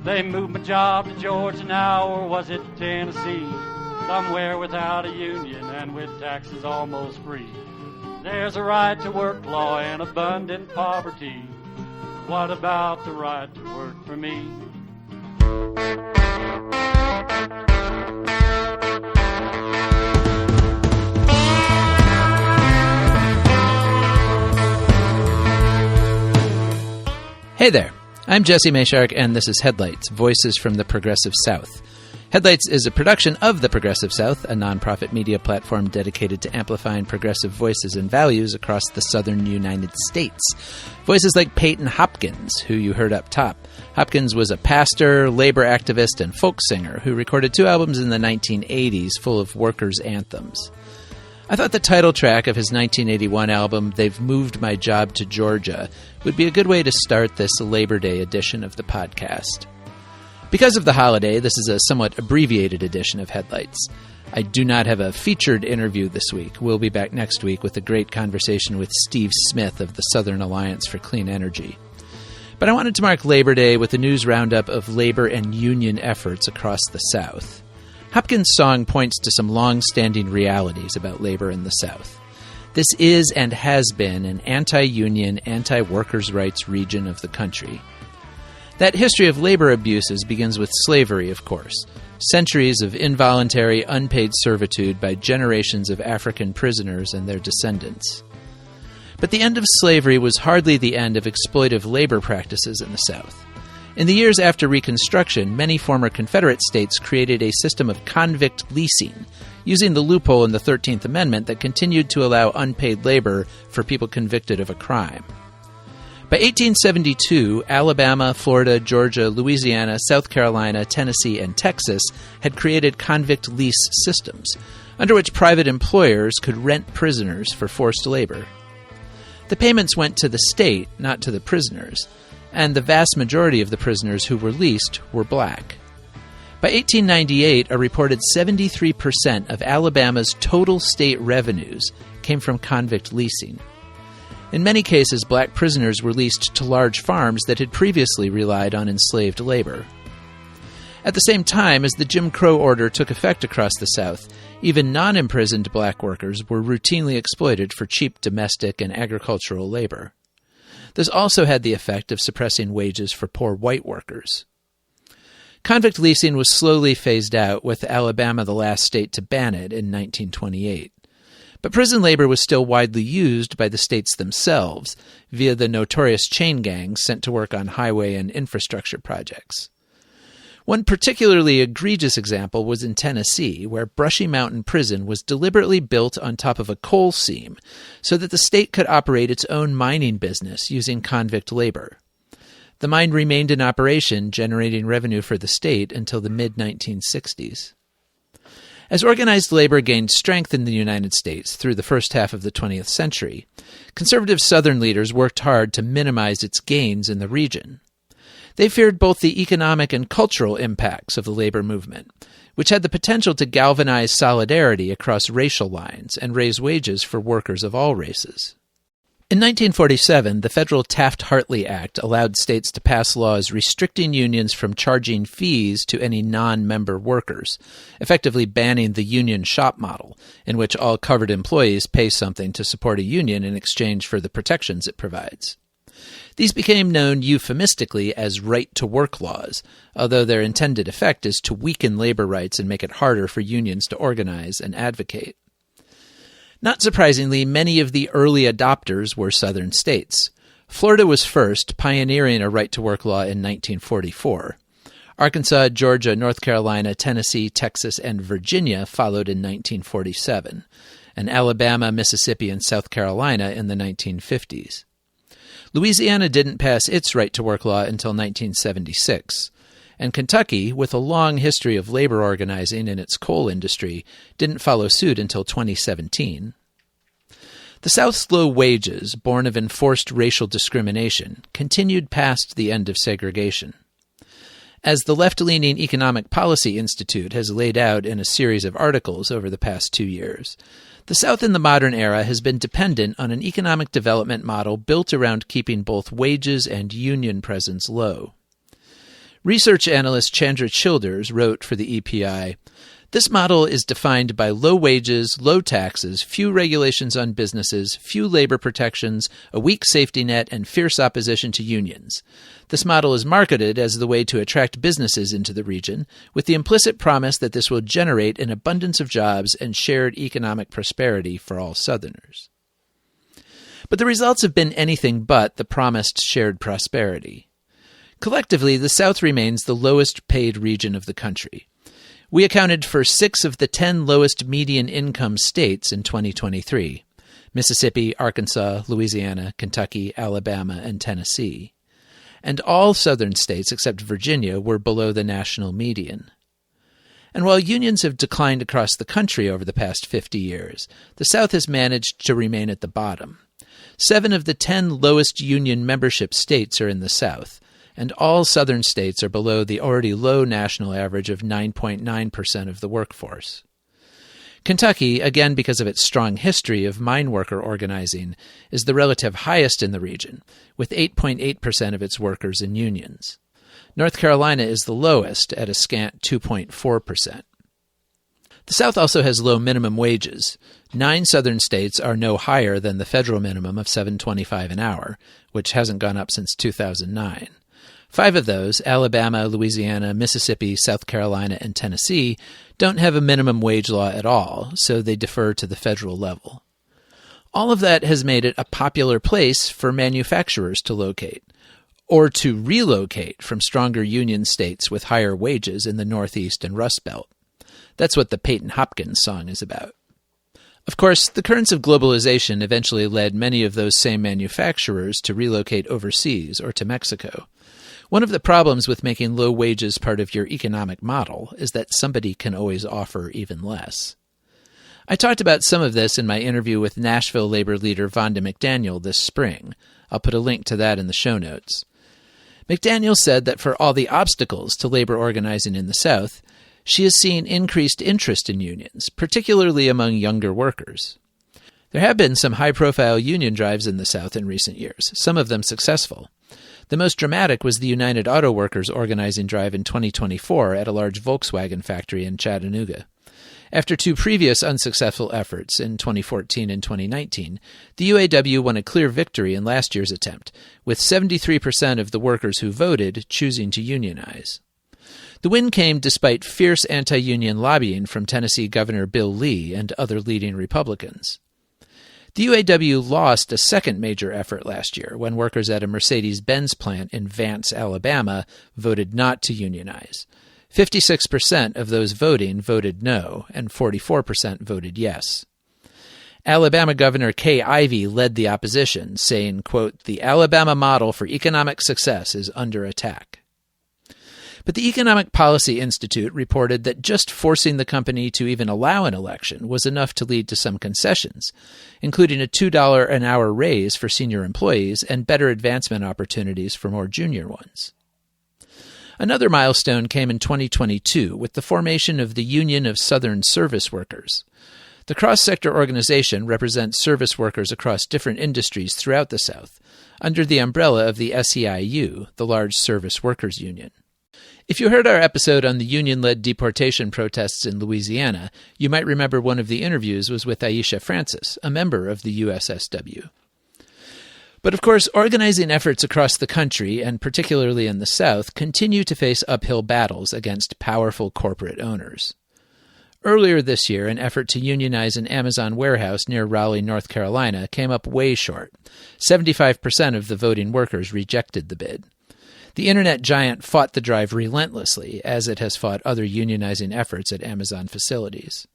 They moved my job to Georgia now, or was it Tennessee? Somewhere without a union and with taxes almost free. There's a right to work law and abundant poverty. What about the right to work for me? Hey there, I'm Jesse Mayshark, and this is Headlights, Voices from the Progressive South. Headlights is a production of the Progressive South, a nonprofit media platform dedicated to amplifying progressive voices and values across the southern United States. Voices like Peyton Hopkins, who you heard up top. Hopkins was a pastor, labor activist, and folk singer who recorded 2 albums in the 1980s full of workers' anthems. I thought the title track of his 1981 album, They've Moved My Job to Georgia, would be a good way to start this Labor Day edition of the podcast. Because of the holiday, this is a somewhat abbreviated edition of Headlights. I do not have a featured interview this week. We'll be back next week with a great conversation with Steve Smith of the Southern Alliance for Clean Energy. But I wanted to mark Labor Day with a news roundup of labor and union efforts across the South. Hopkins' song points to some long-standing realities about labor in the South. This is and has been an anti-union, anti-workers' rights region of the country. That history of labor abuses begins with slavery, of course. Centuries of involuntary, unpaid servitude by generations of African prisoners and their descendants. But the end of slavery was hardly the end of exploitive labor practices in the South. In the years after Reconstruction, many former Confederate states created a system of convict leasing, using the loophole in the 13th Amendment that continued to allow unpaid labor for people convicted of a crime. By 1872, Alabama, Florida, Georgia, Louisiana, South Carolina, Tennessee, and Texas had created convict lease systems, under which private employers could rent prisoners for forced labor. The payments went to the state, not to the prisoners, and the vast majority of the prisoners who were leased were black. By 1898, a reported 73% of Alabama's total state revenues came from convict leasing. In many cases, black prisoners were leased to large farms that had previously relied on enslaved labor. At the same time as the Jim Crow order took effect across the South, even non-imprisoned black workers were routinely exploited for cheap domestic and agricultural labor. This also had the effect of suppressing wages for poor white workers. Convict leasing was slowly phased out, with Alabama the last state to ban it in 1928. But prison labor was still widely used by the states themselves via the notorious chain gangs sent to work on highway and infrastructure projects. One particularly egregious example was in Tennessee, where Brushy Mountain Prison was deliberately built on top of a coal seam so that the state could operate its own mining business using convict labor. The mine remained in operation, generating revenue for the state until the mid-1960s. As organized labor gained strength in the United States through the first half of the 20th century, conservative Southern leaders worked hard to minimize its gains in the region. They feared both the economic and cultural impacts of the labor movement, which had the potential to galvanize solidarity across racial lines and raise wages for workers of all races. In 1947, the federal Taft-Hartley Act allowed states to pass laws restricting unions from charging fees to any non-member workers, effectively banning the union shop model, in which all covered employees pay something to support a union in exchange for the protections it provides. These became known euphemistically as right-to-work laws, although their intended effect is to weaken labor rights and make it harder for unions to organize and advocate. Not surprisingly, many of the early adopters were Southern states. Florida was first, pioneering a right-to-work law in 1944. Arkansas, Georgia, North Carolina, Tennessee, Texas, and Virginia followed in 1947, and Alabama, Mississippi, and South Carolina in the 1950s. Louisiana didn't pass its right-to-work law until 1976, and Kentucky, with a long history of labor organizing in its coal industry, didn't follow suit until 2017. The South's low wages, born of enforced racial discrimination, continued past the end of segregation. As the left-leaning Economic Policy Institute has laid out in a series of articles over the past 2 years, the South in the modern era has been dependent on an economic development model built around keeping both wages and union presence low. Research analyst Chandra Childers wrote for the EPI, "This model is defined by low wages, low taxes, few regulations on businesses, few labor protections, a weak safety net, and fierce opposition to unions. This model is marketed as the way to attract businesses into the region, with the implicit promise that this will generate an abundance of jobs and shared economic prosperity for all Southerners." But the results have been anything but the promised shared prosperity. Collectively, the South remains the lowest paid region of the country. We accounted for 6 of the 10 lowest median income states in 2023: Mississippi, Arkansas, Louisiana, Kentucky, Alabama, and Tennessee. And all Southern states except Virginia were below the national median. And while unions have declined across the country over the past 50 years, the South has managed to remain at the bottom. 7 of the 10 lowest union membership states are in the South, and all Southern states are below the already low national average of 9.9% of the workforce. Kentucky, again because of its strong history of mine worker organizing, is the relative highest in the region, with 8.8% of its workers in unions. North Carolina is the lowest at a scant 2.4%. The South also has low minimum wages. 9 Southern states are no higher than the federal minimum of $7.25 an hour, which hasn't gone up since 2009. 5 of those, Alabama, Louisiana, Mississippi, South Carolina, and Tennessee, don't have a minimum wage law at all, so they defer to the federal level. All of that has made it a popular place for manufacturers to locate, or to relocate from stronger union states with higher wages in the Northeast and Rust Belt. That's what the Peyton Hopkins song is about. Of course, the currents of globalization eventually led many of those same manufacturers to relocate overseas or to Mexico. One of the problems with making low wages part of your economic model is that somebody can always offer even less. I talked about some of this in my interview with Nashville labor leader Vonda McDaniel this spring. I'll put a link to that in the show notes. McDaniel said that for all the obstacles to labor organizing in the South, she has seen increased interest in unions, particularly among younger workers. There have been some high-profile union drives in the South in recent years, some of them successful. The most dramatic was the United Auto Workers organizing drive in 2024 at a large Volkswagen factory in Chattanooga. After 2 previous unsuccessful efforts in 2014 and 2019, the UAW won a clear victory in last year's attempt, with 73% of the workers who voted choosing to unionize. The win came despite fierce anti-union lobbying from Tennessee Governor Bill Lee and other leading Republicans. The UAW lost a second major effort last year when workers at a Mercedes-Benz plant in Vance, Alabama, voted not to unionize. 56% of those voting voted no, and 44% voted yes. Alabama Governor Kay Ivey led the opposition, saying, quote, "The Alabama model for economic success is under attack." But the Economic Policy Institute reported that just forcing the company to even allow an election was enough to lead to some concessions, including a $2 an hour raise for senior employees and better advancement opportunities for more junior ones. Another milestone came in 2022 with the formation of the Union of Southern Service Workers. The cross-sector organization represents service workers across different industries throughout the South, under the umbrella of the SEIU, the large service workers union. If you heard our episode on the union-led deportation protests in Louisiana, you might remember one of the interviews was with Aisha Francis, a member of the USSW. But of course, organizing efforts across the country, and particularly in the South, continue to face uphill battles against powerful corporate owners. Earlier this year, an effort to unionize an Amazon warehouse near Raleigh, North Carolina, came up way short. 75% of the voting workers rejected the bid. The internet giant fought the drive relentlessly, as it has fought other unionizing efforts at Amazon facilities.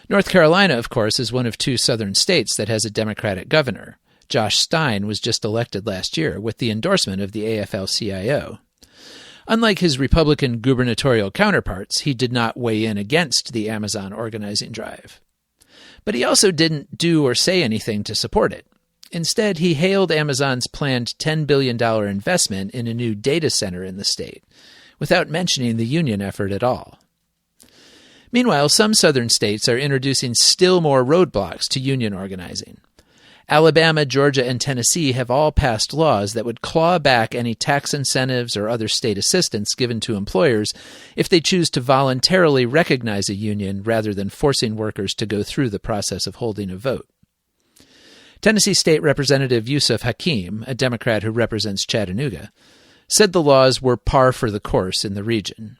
North Carolina, of course, is one of 2 southern states that has a Democratic governor. Josh Stein was just elected last year with the endorsement of the AFL-CIO. Unlike his Republican gubernatorial counterparts, he did not weigh in against the Amazon organizing drive. But he also didn't do or say anything to support it. Instead, he hailed Amazon's planned $10 billion investment in a new data center in the state, without mentioning the union effort at all. Meanwhile, some southern states are introducing still more roadblocks to union organizing. Alabama, Georgia, and Tennessee have all passed laws that would claw back any tax incentives or other state assistance given to employers if they choose to voluntarily recognize a union rather than forcing workers to go through the process of holding a vote. Tennessee State Representative Yusuf Hakim, a Democrat who represents Chattanooga, said the laws were par for the course in the region.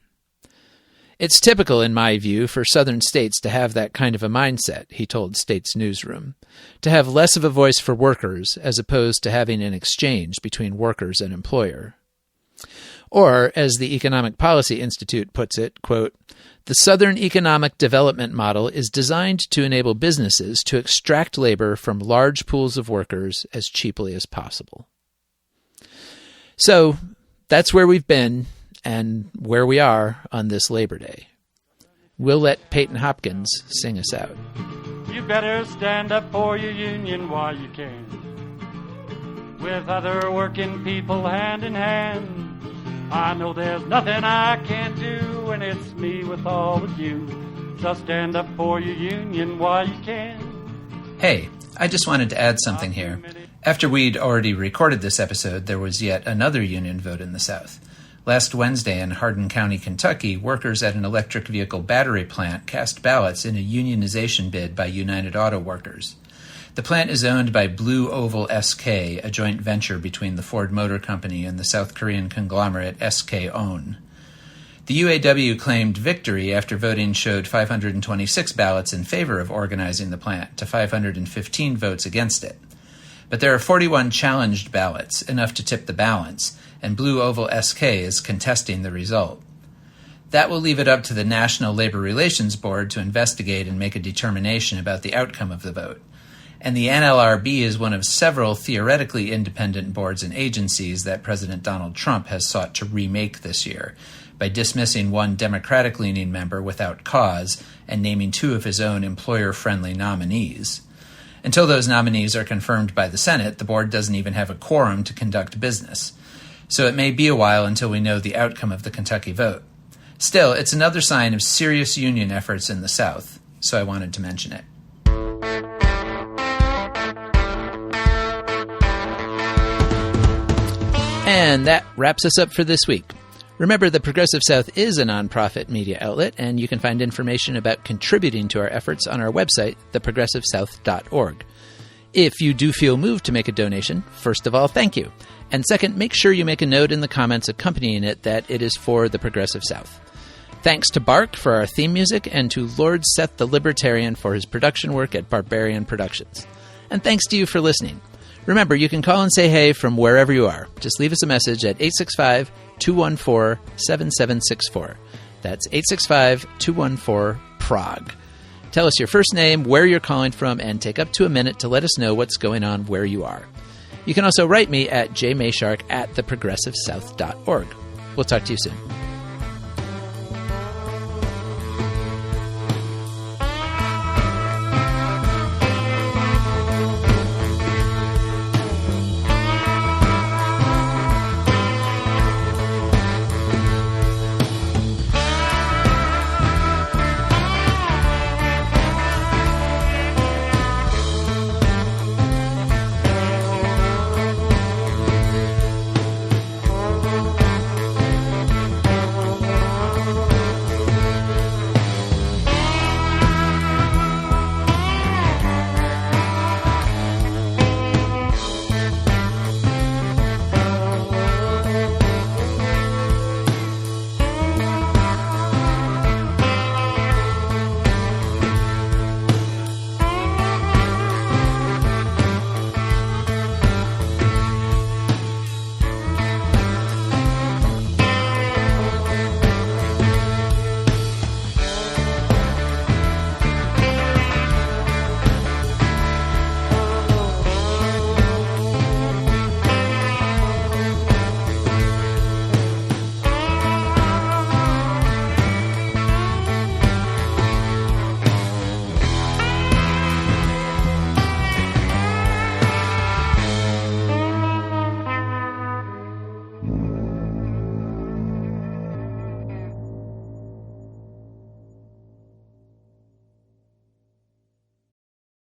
It's typical, in my view, for southern states to have that kind of a mindset, he told State's Newsroom, to have less of a voice for workers as opposed to having an exchange between workers and employer. Or, as the Economic Policy Institute puts it, quote, "The Southern economic development model is designed to enable businesses to extract labor from large pools of workers as cheaply as possible." So, that's where we've been and where we are on this Labor Day. We'll let Peyton Hopkins sing us out. You better stand up for your union while you can, with other working people hand in hand. I know there's nothing I can't do, and it's me with all with you. So stand up for your union while you can. Hey, I just wanted to add something here. After we'd already recorded this episode, there was yet another union vote in the South. Last Wednesday in Hardin County, Kentucky, workers at an electric vehicle battery plant cast ballots in a unionization bid by United Auto Workers. The plant is owned by Blue Oval SK, a joint venture between the Ford Motor Company and the South Korean conglomerate SK ON. The UAW claimed victory after voting showed 526 ballots in favor of organizing the plant to 515 votes against it. But there are 41 challenged ballots, enough to tip the balance, and Blue Oval SK is contesting the result. That will leave it up to the National Labor Relations Board to investigate and make a determination about the outcome of the vote. And the NLRB is one of several theoretically independent boards and agencies that President Donald Trump has sought to remake this year by dismissing one Democratic-leaning member without cause and naming two of his own employer-friendly nominees. Until those nominees are confirmed by the Senate, the board doesn't even have a quorum to conduct business. So it may be a while until we know the outcome of the Kentucky vote. Still, it's another sign of serious union efforts in the South, so I wanted to mention it. And that wraps us up for this week. Remember, the Progressive South is a nonprofit media outlet, and you can find information about contributing to our efforts on our website, theprogressivesouth.org. If you do feel moved to make a donation, first of all, thank you. And second, make sure you make a note in the comments accompanying it that it is for the Progressive South. Thanks to Bark for our theme music, and to Lord Seth the Libertarian for his production work at Barbarian Productions. And thanks to you for listening. Remember, you can call and say hey from wherever you are. Just leave us a message at 865-214-7764. That's 865-214-PROG. Tell us your first name, where you're calling from, and take up to a minute to let us know what's going on where you are. You can also write me at jmayshark@theprogressivesouth.org. We'll talk to you soon.